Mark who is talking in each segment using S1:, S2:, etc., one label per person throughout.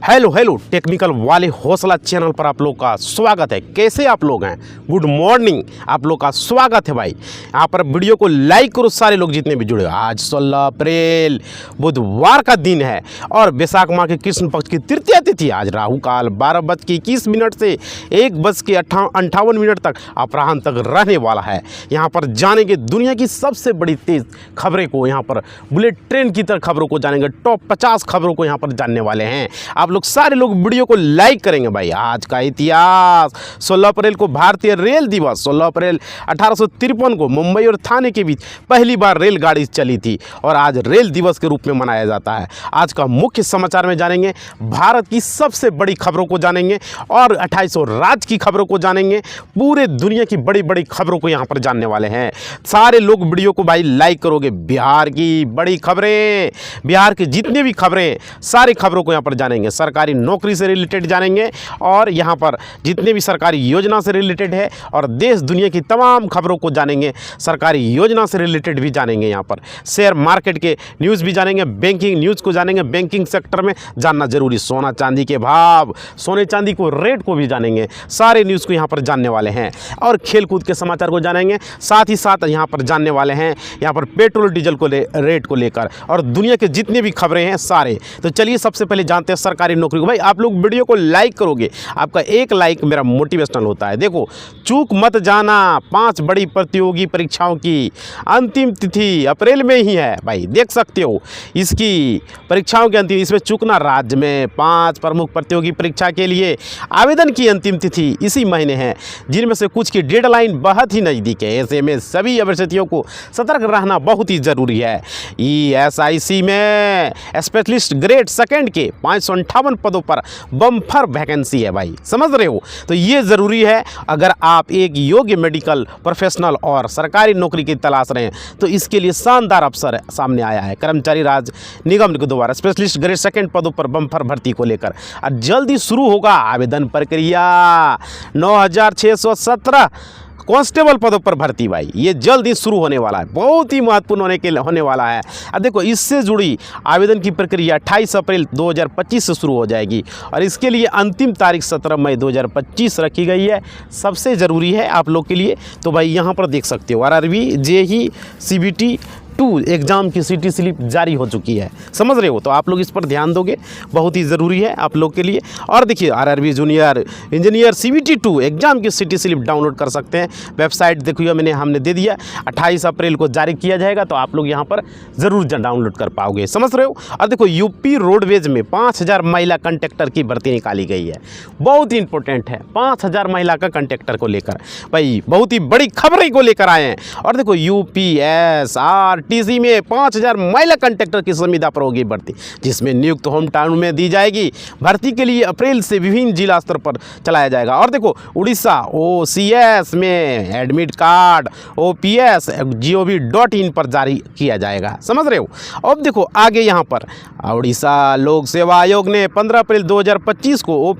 S1: Hello hello technical वाले हौसला channel पर आप लोग का स्वागत है। कैसे आप लोग हैं? गुड मॉर्निंग, आप लोग का स्वागत है भाई। यहाँ पर वीडियो को लाइक करो सारे लोग जितने भी जुड़े हो। आज 16 अप्रैल बुधवार का दिन है और वैशाख माह के कृष्ण पक्ष की तृतीया तिथि। आज राहु काल 12:21 से 1:58 तक अपराह्न तक रहने वाला है। यहाँ पर जानेंगे दुनिया की सबसे बड़ी तेज खबरें को, यहाँ पर बुलेट ट्रेन की तरह खबरों को जानेंगे। टॉप 50 खबरों को यहाँ पर जानने वाले हैं। आप लोग सारे लोग वीडियो को लाइक करेंगे भाई। आज का इतिहास, 16 अप्रैल को भारतीय रेल दिवस। 16 अप्रैल 1853 को मुंबई और थाने के बीच पहली बार रेलगाड़ी चली थी और आज रेल दिवस के रूप में मनाया जाता है। आज का मुख्य समाचार में जानेंगे, भारत की सबसे बड़ी खबरों को जानेंगे और 2800 राज्य की खबरों को जानेंगे। पूरे दुनिया की बड़ी बड़ी खबरों को यहाँ पर जानने वाले हैं। सारे लोग वीडियो को भाई लाइक करोगे। बिहार की बड़ी खबरें, बिहार की जितनी भी खबरें, सारी खबरों को यहाँ पर जानेंगे। सरकारी नौकरी से रिलेटेड जानेंगे और यहाँ पर जितने भी सरकारी योजना से रिलेटेड है और देश दुनिया की तमाम खबरों को जानेंगे। सरकारी योजना से रिलेटेड भी जानेंगे। यहाँ पर शेयर मार्केट के न्यूज़ भी जानेंगे, बैंकिंग न्यूज़ को जानेंगे। बैंकिंग सेक्टर में जानना जरूरी, सोना चांदी के भाव, सोने चांदी को रेट को भी जानेंगे। सारे न्यूज़ को यहाँ पर जानने वाले हैं और खेलकूद के समाचार को जानेंगे। साथ ही साथ यहाँ पर जानने वाले हैं यहाँ पर पेट्रोल डीजल को रेट को लेकर और दुनिया के जितने भी खबरें हैं सारे। तो चलिए सबसे पहले जानते हैं सरकारी नौकरी को। भाई आप लोग वीडियो को लाइक करोगे, आपका एक लाइक मेरा मोटिवेशनल होता है। देखो, चूक मत जाना, 5 बड़ी प्रतियोगी परीक्षाओं की अंतिम तिथि अप्रैल में ही है भाई। देख सकते हो इसकी परीक्षाओं के अंतिम, इसमें चूकना। राज्य में 5 प्रमुख प्रतियोगी परीक्षा के लिए आवेदन की अंतिम तिथि इसी महीने है, जिनमें से कुछ की डेडलाइन बहुत ही नज़दीक है। ऐसे में सभी अभ्यर्थियों को सतर्क रहना बहुत ही ज़रूरी है। ESIC में स्पेशलिस्ट ग्रेड सेकंड के 558 पदों पर बम्पर वैकेंसी है भाई, समझ रहे हो? तो ये ज़रूरी है। अगर आप एक योग्य मेडिकल प्रोफेशनल और सरकारी नौकरी की तलाश रहे हैं तो इसके लिए शानदार अवसर सामने आया है। कर्मचारी राज निगम के द्वारा स्पेशलिस्ट ग्रेड सेकंड पदों पर बम्पर भर्ती को लेकर और जल्दी शुरू होगा आवेदन प्रक्रिया। 9617 कांस्टेबल पदों पर भर्ती भाई, ये जल्द ही शुरू होने वाला है। बहुत ही महत्वपूर्ण होने वाला है। अब देखो, इससे जुड़ी आवेदन की प्रक्रिया 28 अप्रैल 2025 से शुरू हो जाएगी और इसके लिए अंतिम तारीख 17 मई 2025 रखी गई है। सबसे ज़रूरी है आप लोग के लिए। तो भाई यहाँ पर देख सकते हो RRB JEE CBT 2 एग्ज़ाम की सिटी स्लिप जारी हो चुकी है, समझ रहे हो? तो आप लोग इस पर ध्यान दोगे, बहुत ही ज़रूरी है आप लोग के लिए। और देखिए, RRB junior engineer CBT 2 exam की सिटी स्लिप डाउनलोड कर सकते हैं। वेबसाइट देखिए हमने दे दिया, 28 अप्रैल को जारी किया जाएगा। तो आप लोग यहाँ पर ज़रूर डाउनलोड कर पाओगे, समझ रहे हो? और देखो, UP रोडवेज में 5000 महिला कंडक्टर की भर्ती निकाली गई है। बहुत ही इंपॉर्टेंट है, 5000 महिला का कंडक्टर को लेकर भाई बहुत ही बड़ी खबरें को लेकर आए हैं। और देखो, UPSRTC में 5000 महिला कंडक्टर की संविदा पर होगी भर्ती, जिसमें नियुक्त होम टाउन में दी जाएगी। भर्ती के लिए अप्रैल से विभिन्न जिला स्तर पर चलाया जाएगा। और देखो, उड़ीसा OCS में एडमिट कार्ड OPS gov.in पर जारी किया जाएगा, समझ रहे हो? अब देखो आगे, यहाँ पर उड़ीसा लोक सेवा आयोग ने 15 अप्रैल 2025 को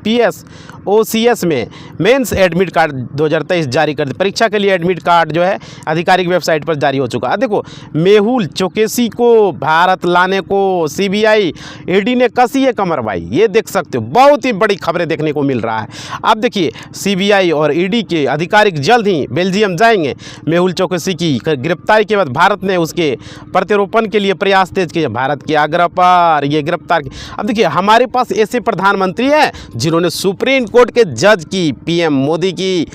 S1: OCS में मेंस एडमिट कार्ड 2023 जारी कर दिया। परीक्षा के लिए एडमिट कार्ड जो है आधिकारिक वेबसाइट पर जारी हो चुका है। देखो, मेहुल चोकसी को भारत लाने को CBI ED ने कसी है कमर भाई, ये देख सकते हो। बहुत ही बड़ी खबरें देखने को मिल रहा है। अब देखिए, CBI और ED के अधिकारिक जल्द ही बेल्जियम जाएंगे। मेहुल चोकसी की गिरफ्तारी के बाद भारत ने उसके प्रत्यारोपण के लिए प्रयास तेज किए। भारत के आग्रह पर ये गिरफ्तार की। अब देखिए, हमारे पास ऐसे प्रधानमंत्री हैं जिन्होंने सुप्रीम कोर्ट के जज की PM मोदी की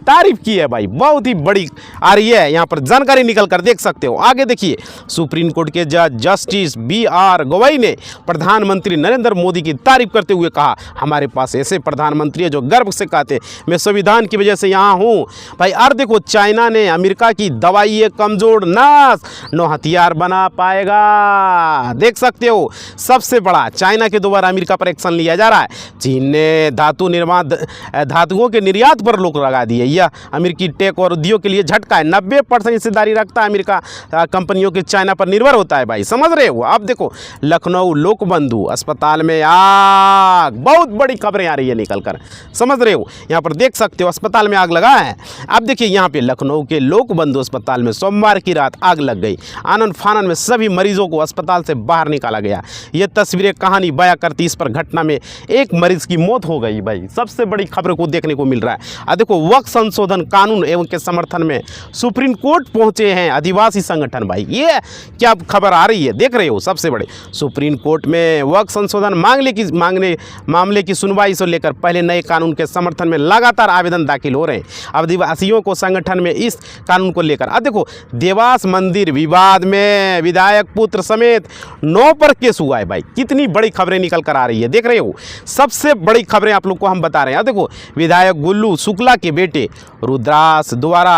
S1: तारीफ की है भाई। बहुत ही बड़ी आ रही है, यहाँ पर जानकारी निकल कर देख सकते हो। आगे देखिए, सुप्रीम कोर्ट के जज जस्टिस BR गवई ने प्रधानमंत्री नरेंद्र मोदी की तारीफ करते हुए कहा, हमारे पास ऐसे प्रधानमंत्री है जो गर्व से कहते मैं संविधान की वजह से यहाँ हूँ भाई। और देखो, चाइना ने अमेरिका की दवाई एक कमजोर नस नो हथियार बना पाएगा। देख सकते हो, सबसे बड़ा चाइना के द्वारा अमेरिका पर एक्शन लिया जा रहा है। चीन ने धातुओं के निर्यात पर रोक लगा दी है। यह अमेरिकी टेक और उद्योग के लिए झटका है। 90% हिस्सेदारी रखता है अमेरिका कंपनियों के चाइना पर निर्भर होता है भाई, समझ रहे हो। अब देखो लखनऊ लोकबंधु अस्पताल में आग, बहुत बड़ी खबरें आ रही है निकल कर, समझ रहे हो। यहाँ पर देख सकते हो अस्पताल में आग लगा है। अब देखिए यहाँ पे लखनऊ के लोकबंधु अस्पताल में सोमवार की रात आग लग गई। आनन फानन में सभी मरीजों को अस्पताल से बाहर निकाला गया। ये तस्वीरें कहानी बयां करती। इस पर घटना में एक मरीज की मौत हो गई भाई, सबसे बड़ी खबर को देखने को मिल रहा है। देखो वक्फ संशोधन कानून एवं के समर्थन में सुप्रीम कोर्ट पहुंचे हैं आदिवासी संगठन भाई, ये क्या खबर आ रही है देख रहे हो। सबसे बड़े सुप्रीम कोर्ट में वक्फ संशोधन मामले की सुनवाई से लेकर पहले नए कानून के समर्थन में लगातार आवेदन दाखिल हो रहे हैं आदिवासियों को संगठन में इस कानून को लेकर। अब देखो देवास मंदिर विवाद में विधायक पुत्र समेत 9 पर केस हुआ है भाई, कितनी बड़ी खबरें निकल कर आ रही है देख रहे हो। सबसे बड़ी खबरें आप लोग को हम बता रहे हैं। देखो विधायक गुल्लू शुक्ला के बेटे रुद्रास द्वारा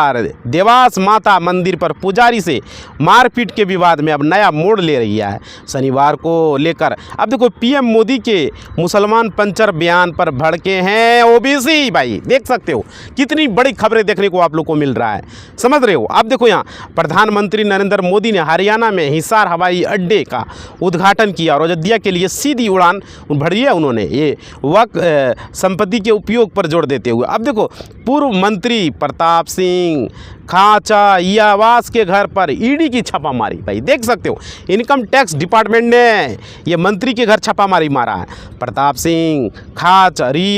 S1: देवास माता मंदिर पर पुजारी से मारपीट के विवाद में अब नया मोड़ ले रही है शनिवार को लेकर। अब देखो पीएम मोदी के मुसलमान पंचर बयान पर भड़के हैं ओबीसी भाई, देख सकते हो कितनी बड़ी खबरें देखने को आप लोग को मिल रहा है, समझ रहे हो। अब देखो यहाँ प्रधानमंत्री नरेंद्र मोदी ने हरियाणा में हिसार हवाई अड्डे का उद्घाटन किया और अयोध्या के लिए सीधी उड़ान भरी है उन्होंने, ये वक्फ संपत्ति के उपयोग पर जोर देते हुए। अब देखो पूर्व मंत्री प्रताप सिंह खाचा आवास के घर पर ईडी की छापामारी भाई, देख सकते हो इनकम टैक्स डिपार्टमेंट ने ये मंत्री के घर छापामारी मारा है। प्रताप सिंह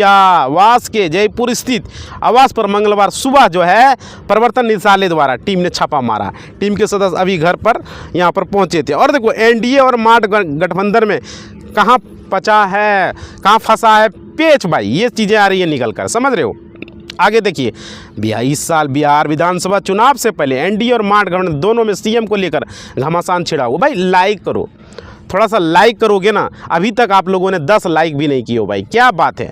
S1: आवास के जयपुर स्थित आवास पर मंगलवार सुबह जो है प्रवर्तन निदेशालय द्वारा टीम ने छापा मारा। टीम के सदस्य अभी घर पर यहाँ पर पहुँचे थे। और देखो एनडीए और माठ गठबंधन में कहाँ फंसा है पेच भाई, ये चीज़ें आ रही है निकल कर, समझ रहे हो। आगे देखिए इस साल बिहार विधानसभा चुनाव से पहले एनडीए और माठ गठबंधन दोनों में सीएम को लेकर घमासान छिड़ा हुआ भाई। लाइक करो, थोड़ा सा लाइक करोगे ना। अभी तक आप लोगों ने 10 लाइक भी नहीं किए हो भाई, क्या बात है।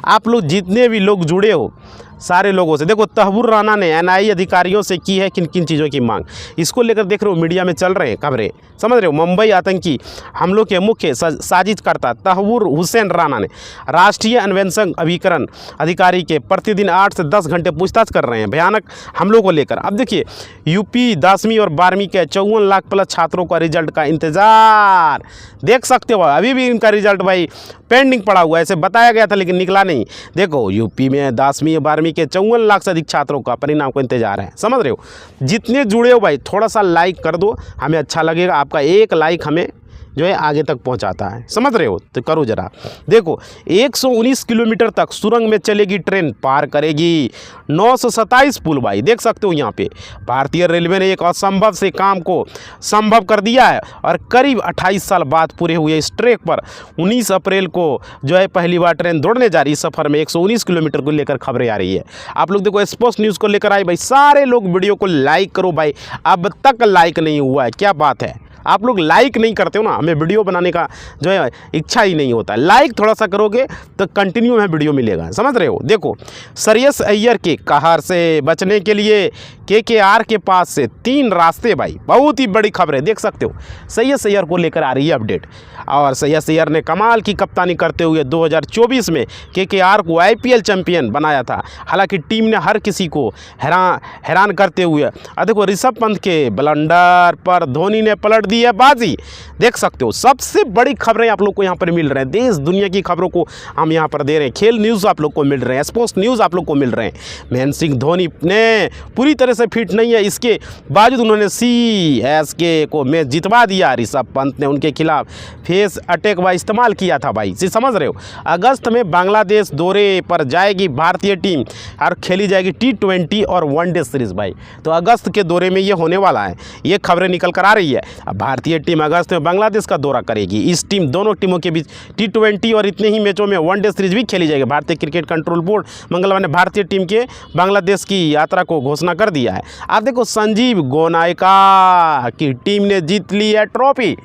S1: आप लोग जितने भी लोग जुड़े हो सारे लोगों से, देखो तहबूर राणा ने एनआईए अधिकारियों से की है किन किन चीज़ों की मांग, इसको लेकर देख रहे हो मीडिया में चल रहे हैं खबरें, समझ रहे हो। मुंबई आतंकी हमलों के मुख्य साजिशकर्ता तहबूर हुसैन राणा ने राष्ट्रीय अन्वेषण अभिकरण अधिकारी के प्रतिदिन 8 से 10 घंटे पूछताछ कर रहे हैं भयानक हमलों को लेकर। अब देखिए यूपी 10वीं और 12वीं के 54 लाख प्लस छात्रों का रिजल्ट का इंतजार, देख सकते हो अभी भी इनका रिजल्ट भाई पेंडिंग पड़ा हुआ है, ऐसे बताया गया था लेकिन निकला नहीं। देखो यूपी में 10वीं और 12वीं के 54 लाख से अधिक छात्रों का परिणाम को इंतजार है, समझ रहे हो। जितने जुड़े हो भाई थोड़ा सा लाइक कर दो, हमें अच्छा लगेगा। आपका एक लाइक हमें जो है आगे तक पहुंचाता है, समझ रहे हो, तो करो जरा। देखो 119 किलोमीटर तक सुरंग में चलेगी ट्रेन, पार करेगी 927 पुल भाई, देख सकते हो। यहाँ पे भारतीय रेलवे ने एक असंभव से काम को संभव कर दिया है और करीब 28 साल बाद पूरे हुए इस ट्रैक पर 19 अप्रैल को जो है पहली बार ट्रेन दौड़ने जा रही है। सफ़र में 119 किलोमीटर को लेकर खबरें आ रही है। आप लोग देखो स्पोर्ट्स न्यूज़ को लेकर आए भाई, सारे लोग वीडियो को लाइक करो भाई, अब तक लाइक नहीं हुआ है, क्या बात है। आप लोग लाइक नहीं करते हो ना, हमें वीडियो बनाने का जो है इच्छा ही नहीं होता है। लाइक थोड़ा सा करोगे तो कंटिन्यू हमें वीडियो मिलेगा, समझ रहे हो। देखो श्रेयस अय्यर के कहर से बचने के लिए केकेआर के पास से 3 रास्ते भाई, बहुत ही बड़ी खबर है, देख सकते हो। श्रेयस अय्यर को लेकर आ रही है अपडेट। और श्रेयस अय्यर ने कमाल की कप्तानी करते हुए 2024 में केकेआर को आईपीएल चैंपियन बनाया था। हालांकि टीम ने हर किसी को हैरान करते हुए देखो ऋषभ पंत के ब्लंडर पर धोनी ने पलट दी है बाजी, देख सकते हो। सबसे बड़ी खबरें आप लोग को यहाँ पर मिल रहे हैं, देश दुनिया की खबरों को हम यहाँ पर दे रहे हैं। खेल न्यूज़ आप लोग को मिल रहे हैं, स्पोर्ट्स न्यूज़ आप लोग को मिल रहे हैं। महेंद्र सिंह धोनी ने पूरी तरह से फिट नहीं है, इसके बावजूद उन्होंने सीएसके को मैच जितवा दिया। ऋषभ पंत ने उनके खिलाफ फेस अटैक का इस्तेमाल किया था भाई, इसे समझ रहे हो। अगस्त में बांग्लादेश दौरे पर जाएगी भारतीय टीम और खेली जाएगी T20 और वनडे सीरीज भाई, तो अगस्त के दौरे में ये होने वाला है, ये खबरें निकल कर आ रही है। अब भारतीय टीम अगस्त में बांग्लादेश का दौरा करेगी। इस दोनों टीमों के बीच T20 और इतने ही मैचों में वनडे सीरीज भी खेली जाएगी। भारतीय क्रिकेट कंट्रोल बोर्ड मंगलवार ने भारतीय टीम के बांग्लादेश की यात्रा को घोषणा कर दिया है। आप देखो संजीव गोनायका की टीम ने जीत ली है ट्रॉफी,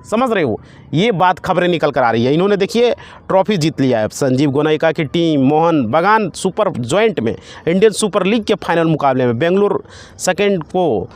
S1: समझ रहे हो। ये बात खबरें निकल कर आ रही है। इन्होंने देखिए ट्रॉफी जीत लिया है। संजीव गोनाइका की टीम मोहन बगान सुपर जॉइंट में इंडियन सुपर लीग के फाइनल मुकाबले में बेंगलुरु सेकंड को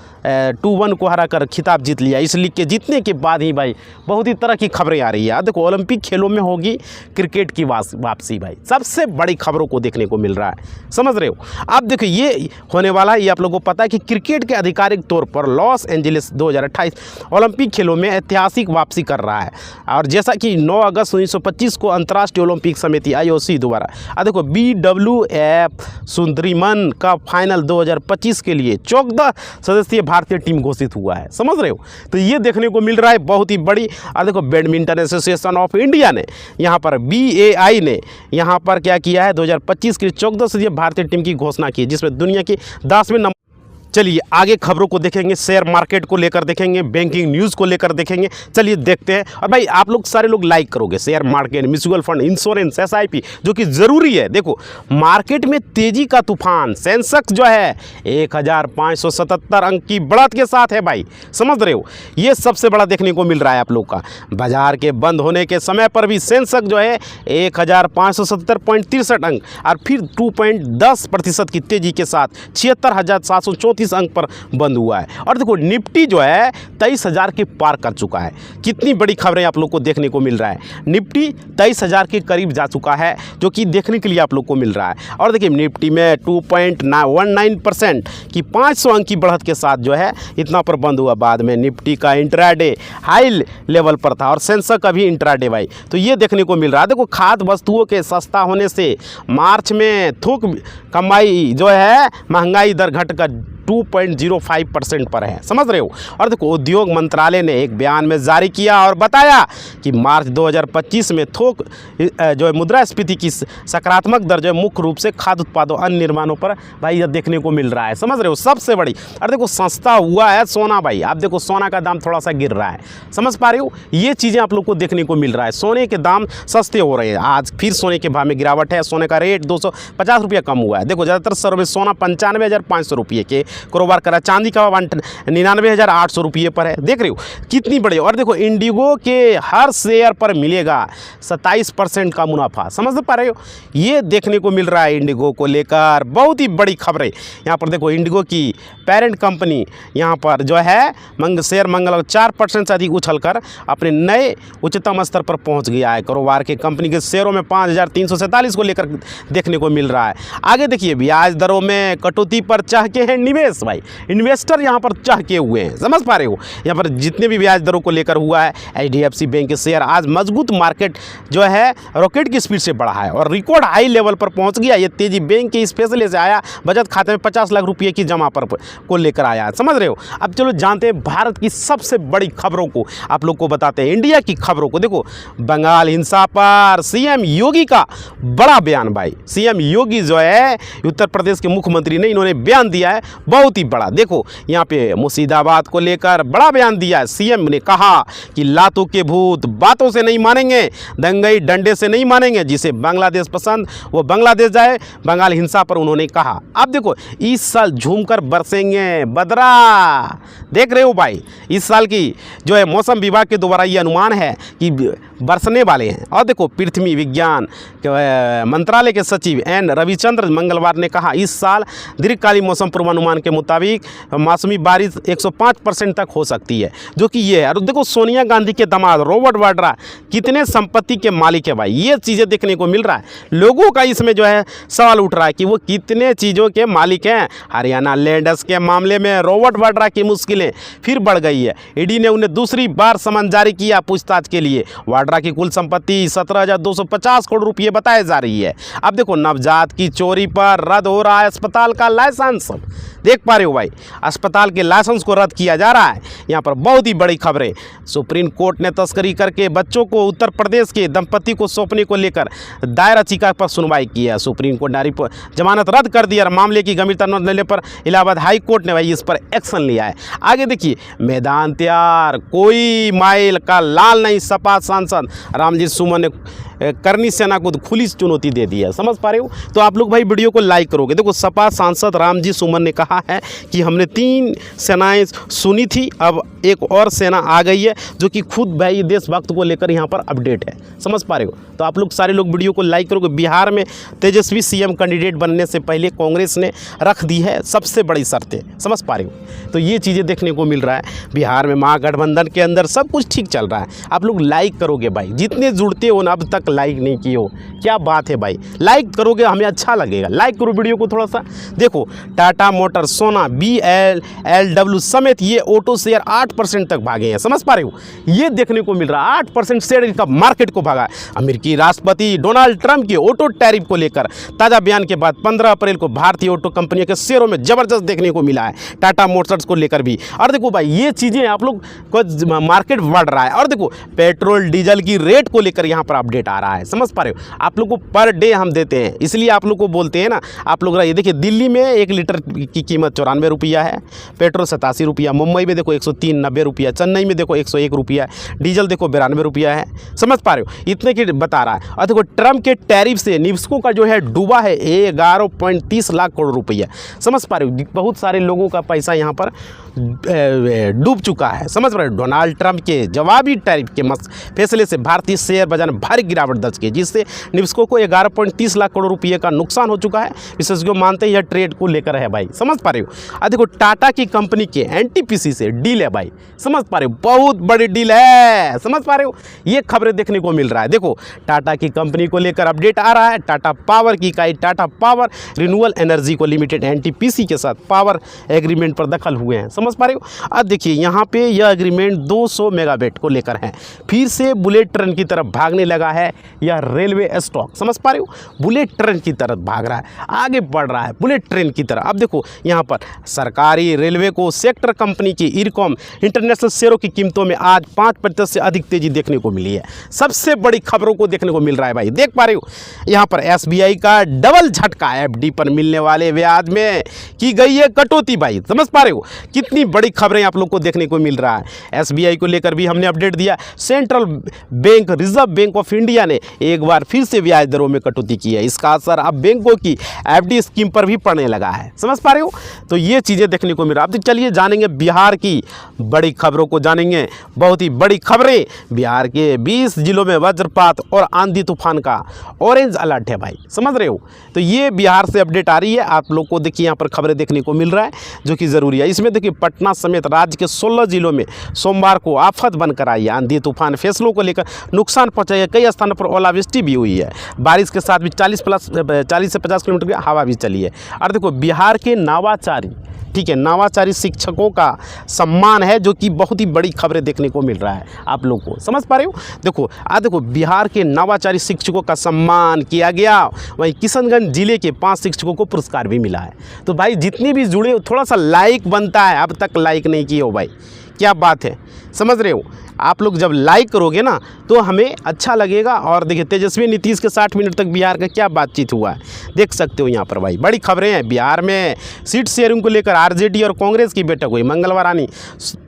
S1: 2-1 को हराकर खिताब जीत लिया। इस लीग के जीतने के बाद ही भाई बहुत ही तरह की खबरें आ रही है। देखो ओलंपिक खेलों में होगी क्रिकेट की वापसी भाई, सबसे बड़ी खबरों को देखने को मिल रहा है, समझ रहे हो। अब देखो ये होने वाला है, ये आप लोगों को पता है कि क्रिकेट के आधिकारिक तौर पर लॉस एंजलिस 2028 ओलंपिक खेलों में ऐतिहासिक वापसी कर रहा है। और जैसा कि 9 अगस्त 1925 को अंतर्राष्ट्रीय ओलंपिक समिति IOC द्वारा देखो BWF सुंदरीमन का फाइनल 2025 के लिए 14 सदस्यीय भारतीय टीम घोषित हुआ है, समझ रहे हो। तो ये देखने को मिल रहा है बहुत ही बड़ी। और देखो बैडमिंटन एसोसिएशन ऑफ इंडिया ने यहाँ पर BAI ने यहाँ पर क्या किया है, 2025 की 14 सदस्यीय भारतीय टीम की घोषणा की, जिसमें दुनिया की 10वें नंबर। चलिए आगे खबरों को देखेंगे, शेयर मार्केट को लेकर देखेंगे, बैंकिंग न्यूज़ को लेकर देखेंगे। चलिए देखते हैं। और भाई आप लोग सारे लोग लाइक करोगे share market, mutual fund, insurance, SIP जो कि ज़रूरी है। देखो मार्केट में तेज़ी का तूफान, सेंसेक्स जो है 1577 अंक की बढ़त के साथ है भाई, समझ रहे हो। ये सबसे बड़ा देखने को मिल रहा है आप लोग का। बाजार के बंद होने के समय पर भी सेंसेक्स जो है 1577.63 अंक और फिर 2.10% की तेज़ी के साथ 76,734 अंक पर बंद हुआ है। और देखो निफ्टी जो है 23,000 के पार कर चुका है। कितनी बड़ी खबरें आप लोग को देखने को मिल रहा है। निफ्टी 23,000 के करीब जा चुका है, जो कि देखने के लिए आप लोग को मिल रहा है। और देखिए निफ्टी में 2.19% की 500 अंक की बढ़त के साथ जो है इतना पर बंद हुआ। बाद में निफ्टी का इंट्राडे हाई लेवल पर था और सेंसेक्स का भी इंट्राडे भाई, तो ये देखने को मिल रहा है। देखो खाद्य वस्तुओं के सस्ता होने से मार्च में थोक कमाई जो है महंगाई दर घटकर 2.05% पर है, समझ रहे हो। और देखो उद्योग मंत्रालय ने एक बयान में जारी किया और बताया कि मार्च 2025 में थोक जो है मुद्रास्फीति की सकारात्मक दर जो है मुख्य रूप से खाद्य उत्पादों अन्य निर्माणों पर भाई यह देखने को मिल रहा है, समझ रहे हो, सबसे बड़ी। और देखो सस्ता हुआ है सोना भाई, आप देखो सोना का दाम थोड़ा सा गिर रहा है, समझ पा रहे हो। ये चीज़ें आप लोग को देखने को मिल रहा है। सोने के दाम सस्ते हो रहे हैं। आज फिर सोने के भाव में गिरावट है। सोने का रेट 250 रुपये कम हुआ है। देखो ज़्यादातर शहरों में सोना 95,500 रुपये के कारोबार करा। चांदी का 99,800 रुपये पर है, देख रहे हो कितनी बड़ी। और देखो इंडिगो के हर शेयर पर मिलेगा 27% का मुनाफा, समझ पा रहे हो। ये देखने को मिल रहा है इंडिगो को लेकर बहुत ही बड़ी खबरें। यहाँ पर देखो इंडिगो की पेरेंट कंपनी यहाँ पर जो है शेयर मंगल 4% से अधिक उछलकर अपने नए उच्चतम स्तर पर पहुँच गया है। कारोबार के कंपनी के शेयरों में 5,347 को लेकर देखने को मिल रहा है। आगे देखिए ब्याज दरों में कटौती पर चाह के हैं निवेश भाई, इन्वेस्टर यहाँ पर चाह के हुए हैं, समझ पा रहे हो। यहाँ पर जितने भी ब्याज दरों को लेकर हुआ है, HDFC बैंक के शेयर आज मजबूत मार्केट जो है रॉकेट की स्पीड से बढ़ा है और रिकॉर्ड हाई लेवल पर पहुंच गया। ये तेजी बैंक के इस फैसले से आया, बचत खाते में 50 लाख रुपये की जमा पर को लेकर आया, समझ रहे हो। अब चलो जानते हैं भारत की सबसे बड़ी खबरों को, आप लोग को बताते हैं इंडिया की खबरों को। देखो बंगाल हिंसा पर CM योगी का बड़ा बयान भाई। CM योगी जो है उत्तर प्रदेश के मुख्यमंत्री ने, इन्होंने बयान दिया है बहुत ही बड़ा। देखो यहाँ पे मुर्शिदाबाद को लेकर बड़ा बयान दिया है। CM ने कहा कि लातों के भूत बातों से नहीं मानेंगे, दंगई डंडे से नहीं मानेंगे। जिसे बांग्लादेश पसंद वो बांग्लादेश जाए। बंगाल हिंसा पर उन्होंने कहा अब देखो इस साल झूमकर बरसेंगे बदरा, देख रहे हो भाई। इस साल की जो है मौसम विभाग के द्वारा ये अनुमान है कि बरसने वाले हैं। और देखो पृथ्वी विज्ञान मंत्रालय के सचिव N रविचंद्र मंगलवार ने कहा इस साल दीर्घकालीन मौसम पूर्वानुमान के मुताबिक मौसमी बारिश 105% तक हो सकती है, जो कि ये है। और देखो सोनिया गांधी के दामाद रॉबर्ट वाड्रा कितने संपत्ति के मालिक है भाई, ये चीज़ें देखने को मिल रहा है। लोगों का इसमें जो है सवाल उठ रहा है कि वो कितने चीज़ों के मालिक हैं। हरियाणा लैंडर्स के मामले में रॉबर्ट वाड्रा की मुश्किलें फिर बढ़ गई है। ईडी ने उन्हें दूसरी बार समन जारी किया पूछताछ के लिए। वाड्रा की कुल संपत्ति 17,250 करोड़ रुपये बताई जा रही है। अब देखो नवजात की चोरी पर रद्द हो रहा है अस्पताल का लाइसेंस, देख पा रहे हो भाई, अस्पताल के लाइसेंस को रद्द किया जा रहा है। यहाँ पर बहुत ही बड़ी खबरें। सुप्रीम कोर्ट ने तस्करी करके बच्चों को उत्तर प्रदेश के दंपति को सौंपने को लेकर दायर याचिका पर सुनवाई की है। सुप्रीम कोर्ट ने जमानत रद्द कर दी और मामले की गंभीरता न लेने पर इलाहाबाद हाई कोर्ट ने भाई इस पर एक्शन लिया है। आगे देखिए मैदान तैयार, कोई माइल का लाल नहीं। सपा सांसद रामजीत सुमन ने करनी सेना को खुली चुनौती दे दी है, समझ पा रहे हो। तो आप लोग भाई वीडियो को लाइक करोगे। देखो सपा सांसद रामजी सुमन ने कहा है कि हमने 3 सेनाएं सुनी थी, अब एक और सेना आ गई है जो कि खुद भाई देशभक्त को लेकर यहाँ पर अपडेट है, समझ पा रहे हो। तो आप लोग सारे लोग वीडियो को लाइक करोगे। बिहार में तेजस्वी सीएम कैंडिडेट बनने से पहले कांग्रेस ने रख दी है सबसे बड़ी शर्तें, समझ पा रहे हो। तो ये चीज़ें देखने को मिल रहा है। बिहार में महागठबंधन के अंदर सब कुछ ठीक चल रहा है। आप लोग लाइक करोगे भाई, जितने जुड़ते हो ना अब तक लाइक नहीं किए हो, क्या बात है भाई, लाइक करोगे हमें अच्छा लगेगा। लाइक करो वीडियो को थोड़ा सा। देखो टाटा मोटर, सोना, BLW समेत ये ऑटो शेयर 8% तक भागे हैं, समझ पा रहे हो। ये देखने को मिल रहा है 8% शेयर का मार्केट को भागा। अमेरिकी राष्ट्रपति डोनाल्ड ट्रंप के ऑटो टैरिफ को लेकर ताज़ा बयान के बाद 15 अप्रैल को भारतीय ऑटो कंपनियों के शेयरों में जबरदस्त देखने को मिला है, टाटा मोटर्स को लेकर भी। और देखो भाई ये चीज़ें आप लोग को मार्केट बढ़ रहा है। और देखो पेट्रोल डीजल की रेट को लेकर यहाँ पर अपडेट आ रहा है, समझ पा रहे हो। आप लोग को पर डे हम देते हैं, इसलिए आप लोग को बोलते हैं ना। आप लोग ये देखिए दिल्ली में 1 लीटर की कीमत 94 रुपया है, पेट्रोल 87 रुपया, मुंबई में देखो 103.90 रुपया, चेन्नई में देखो 101 रुपया, डीजल देखो 92 रुपया है, समझ पा रहे हो। इतने की बता रहा है। और देखो ट्रंप के टैरिफ से निवेशकों का जो है डूबा है 11.30 लाख करोड़ रुपया, समझ पा रहे हो। बहुत सारे लोगों का पैसा यहाँ पर डूब चुका है, समझ रहे हो। डोनाल्ड ट्रंप के जवाबी टैरिफ के फैसले से भारतीय शेयर बाजार में भारी गिरावट दर्ज की, जिससे निवेशकों को 11.30 लाख करोड़ रुपये का नुकसान हो चुका है। विशेषज्ञों मानते हैं यह ट्रेड को लेकर है भाई, समझ पा रहे हो। देखो टाटा की कंपनी के NTPC से डील है भाई, समझ पा रहे हो, बहुत बड़ी डील है, समझ पा रहे हो। ये खबरें देखने को मिल रहा है। देखो टाटा की कंपनी को लेकर अपडेट आ रहा है। टाटा पावर की इकाई टाटा पावर रिन्यूएबल एनर्जी को लिमिटेड NTPC के साथ पावर एग्रीमेंट पर दखल हुए हैं, समझ पा रहे हो। अब देखिए यहाँ पे यह एग्रीमेंट 200 मेगावाट को लेकर है। फिर से बुलेट ट्रेन की तरफ भागने लगा है यह रेलवे स्टॉक, समझ पा रहे हो। बुलेट ट्रेन की तरफ भाग रहा है, आगे बढ़ रहा है बुलेट ट्रेन की तरफ। अब देखो यहाँ पर सरकारी रेलवे को सेक्टर कंपनी की इरकॉम इंटरनेशनल शेयरों की कीमतों में आज 5% से अधिक तेजी देखने को मिली है। सबसे बड़ी खबरों को देखने को मिल रहा है भाई, देख पा रहे हो। यहाँ पर SBI का डबल झटका, FD पर मिलने वाले ब्याज में की गई है कटौती भाई, समझ पा रहे हो। कितनी बड़ी खबरें आप लोग को देखने को मिल रहा है। SBI को लेकर भी हमने अपडेट दिया। Central bank reserve bank of India ने एक बार फिर से ब्याज दरों में कटौती की है। इसका असर अब बैंकों की FD स्कीम पर भी पड़ने लगा है, समझ पा रहे हो। तो ये चीज़ें देखने को मिल रहा है। अब तो चलिए जानेंगे बिहार की बड़ी खबरों को, जानेंगे बहुत ही बड़ी खबरें। बिहार के 20 जिलों में वज्रपात और आंधी तूफान का ऑरेंज अलर्ट है भाई, समझ रहे हो। तो ये बिहार से अपडेट आ रही है। आप लोग को देखिए यहाँ पर खबरें देखने को मिल रहा है जो कि ज़रूरी है। इसमें देखिए पटना समेत राज्य के 16 जिलों में सोमवार को आफत बनकर आई है। आंधी तूफान फैसलों को लेकर नुकसान पहुंचाई है। कई स्थानों पर ओलावृष्टि भी हुई है। बारिश के साथ भी 40 से 50 किलोमीटर की हवा भी चली है। और देखो बिहार के नवाचारी, ठीक है, नवाचारी शिक्षकों का सम्मान है, जो कि बहुत ही बड़ी खबरें देखने को मिल रहा है आप लोग को, समझ पा रहे हो। देखो बिहार के नवाचारी शिक्षकों का सम्मान किया गया। वहीं किशनगंज जिले के 5 शिक्षकों को पुरस्कार भी मिला है। तो भाई जितने भी जुड़े हो थोड़ा सा लाइक बनता है, अब तक लाइक नहीं किए हो भाई, क्या बात है, समझ रहे हो। आप लोग जब लाइक करोगे ना तो हमें अच्छा लगेगा। और देखिए तेजस्वी नीतीश के 60 मिनट तक बिहार का क्या बातचीत हुआ है देख सकते हो यहाँ पर भाई, बड़ी खबरें हैं। बिहार में सीट शेयरिंग को लेकर RJD और कांग्रेस की बैठक हुई मंगलवार यानी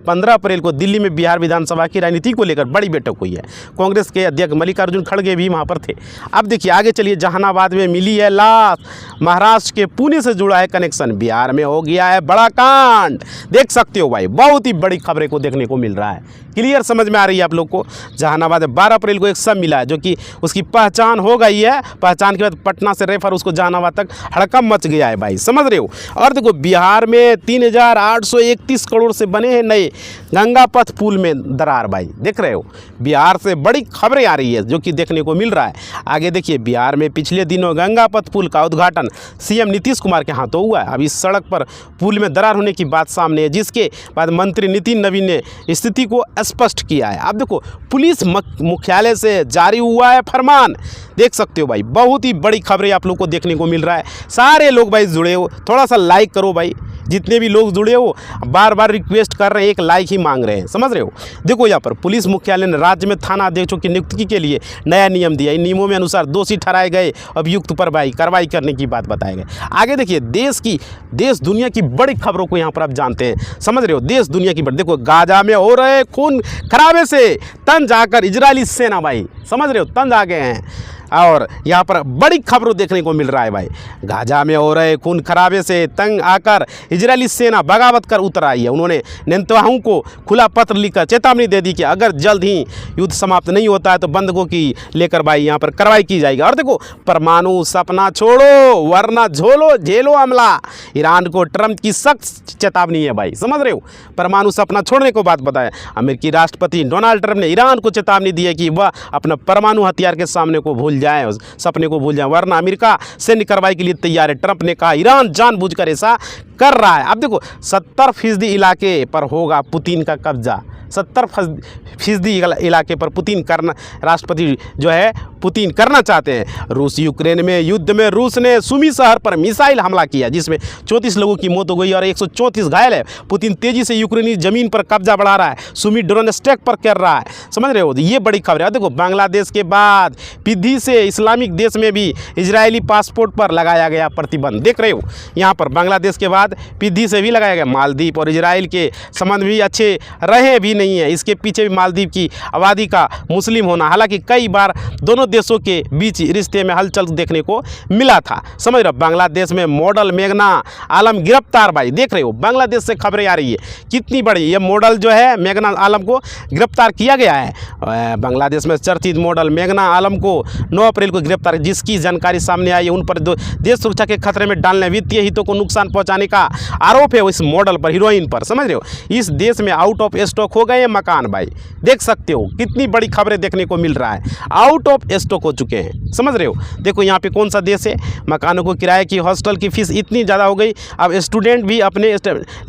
S1: 15 अप्रैल को दिल्ली में बिहार विधानसभा की राजनीति को लेकर बड़ी बैठक हुई है। कांग्रेस के अध्यक्ष मल्लिकार्जुन खड़गे भी वहाँ पर थे। अब देखिए आगे चलिए, जहानाबाद में मिली है लाश, महाराष्ट्र के पुणे से जुड़ा है कनेक्शन, बिहार में हो गया है बड़ा कांड, देख सकते हो भाई। बहुत ही बड़ी खबरें को देखने को मिल रहा है, क्लियर समझ में आ रही है आप लोग को। जहानाबाद में 12 अप्रैल को एक शव मिला है जो कि उसकी पहचान हो गई है। पहचान के बाद पटना से रेफर उसको जहानाबाद तक हड़कंप मच गया है भाई, समझ रहे हो। और देखो बिहार में 3831 करोड़ से बने हैं नए गंगा पथ पुल में दरार भाई, देख रहे हो। बिहार से बड़ी खबरें आ रही है जो कि देखने को मिल रहा है। आगे देखिए, बिहार में पिछले दिनों गंगा पथ पुल का उद्घाटन CM नीतीश कुमार के हाथों हुआ है। अब इस सड़क पर पुल में दरार होने की बात सामने है, जिसके बाद मंत्री नितिन नवीन ने स्थिति को स्पष्ट किया है। अब देखो पुलिस मुख्यालय से जारी हुआ है फरमान, देख सकते हो भाई। बहुत ही बड़ी खबरें आप लोग को देखने को मिल रहा है। सारे लोग भाई जुड़े हो, थोड़ा सा लाइक करो भाई, जितने भी लोग जुड़े हो बार बार रिक्वेस्ट कर रहे हैं, एक लाइक ही मांग रहे हैं, समझ रहे हो। देखो यहाँ पर पुलिस मुख्यालय ने राज्य में थाना अध्यक्षों की नियुक्ति के लिए नया नियम दिया। इन नियमों में अनुसार दोषी ठहराए गए अभियुक्त पर कार्रवाई करने की बात बताई गई। आगे देखिए देश दुनिया की बड़ी खबरों को यहाँ पर आप जानते हैं, समझ रहे हो। देश दुनिया की बड़ी, देखो गाजा में हो रहे खून खराबे से तंज आकर इजरायली सेना भाई, समझ रहे हो, तंज आ गए हैं। और यहाँ पर बड़ी खबरों देखने को मिल रहा है भाई, गाजा में हो रहे खून खराबे से तंग आकर इजरायली सेना बगावत कर उतर आई है। उन्होंने नेतन्याहू को खुला पत्र लिखकर चेतावनी दे दी कि अगर जल्द ही युद्ध समाप्त नहीं होता है तो बंधकों की लेकर भाई यहाँ पर कार्रवाई की जाएगी। और देखो परमाणु सपना छोड़ो वरना झेलो हमला, ईरान को ट्रंप की सख्त चेतावनी है भाई, समझ रहे हो। परमाणु सपना छोड़ने को बात बताया। अमेरिकी राष्ट्रपति डोनाल्ड ट्रंप ने ईरान को चेतावनी दी है कि वह अपना परमाणु हथियार के सामने को भूल जाए, उस सपने को भूल जाए, वरना अमेरिका सैन्य कार्रवाई के लिए तैयार है। ट्रंप ने कहा ईरान जानबूझकर ऐसा कर रहा है। अब देखो 70% इलाके पर होगा पुतिन का कब्जा, 70% इलाके पर पुतिन करना, राष्ट्रपति जो है पुतिन करना चाहते हैं। रूस यूक्रेन में युद्ध में रूस ने सुमी शहर पर मिसाइल हमला किया जिसमें 34 लोगों की मौत हो गई और 134 घायल है। पुतिन तेजी से यूक्रेनी जमीन पर कब्जा बढ़ा रहा है, सुमी ड्रोन स्ट्राइक पर कर रहा है, समझ रहे हो। ये बड़ी खबर है। देखो बांग्लादेश के बाद पिद्दी से इस्लामिक देश में भी इजरायली पासपोर्ट पर लगाया गया प्रतिबंध, देख रहे हो। यहाँ पर बांग्लादेश के बाद पिद्दी से भी लगाया गया। मालदीव और इजराइल के संबंध भी अच्छे रहे भी नहीं है, इसके पीछे भी मालदीव की आबादी का मुस्लिम होना। हालांकि कई बार दोनों देशों के बीच रिश्ते में हलचल देखने को मिला था, समझ रहे हो। बांग्लादेश में मॉडल मेघना आलम गिरफ्तार भाई, देख रहे हो बांग्लादेश से खबरें आ रही है कितनी बड़ी। ये मॉडल जो है मेघना आलम को गिरफ्तार किया गया है। बांग्लादेश में चर्चित मॉडल मेघना आलम को 9 अप्रैल को गिरफ्तार, जिसकी जानकारी सामने आई है उन पर देश सुरक्षा के खतरे में डालने, वित्तीय हितों को नुकसान पहुंचाने का आरोप है इस मॉडल पर, हीरोइन पर, समझ रहे हो। इस देश में आउट ऑफ स्टॉक हो गए मकान भाई, देख सकते हो कितनी बड़ी खबरें देखने को मिल रहा है, आउट ऑफ स्टॉक हो चुके हैं, समझ रहे हो। देखो यहाँ पे कौन सा देश है, मकानों को किराए की हॉस्टल की फीस इतनी ज़्यादा हो गई, अब स्टूडेंट भी अपने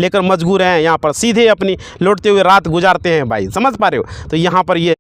S1: लेकर मजबूर हैं यहाँ पर, सीधे अपनी लौटते हुए रात गुजारते हैं भाई, समझ पा रहे हो। तो यहाँ पर ये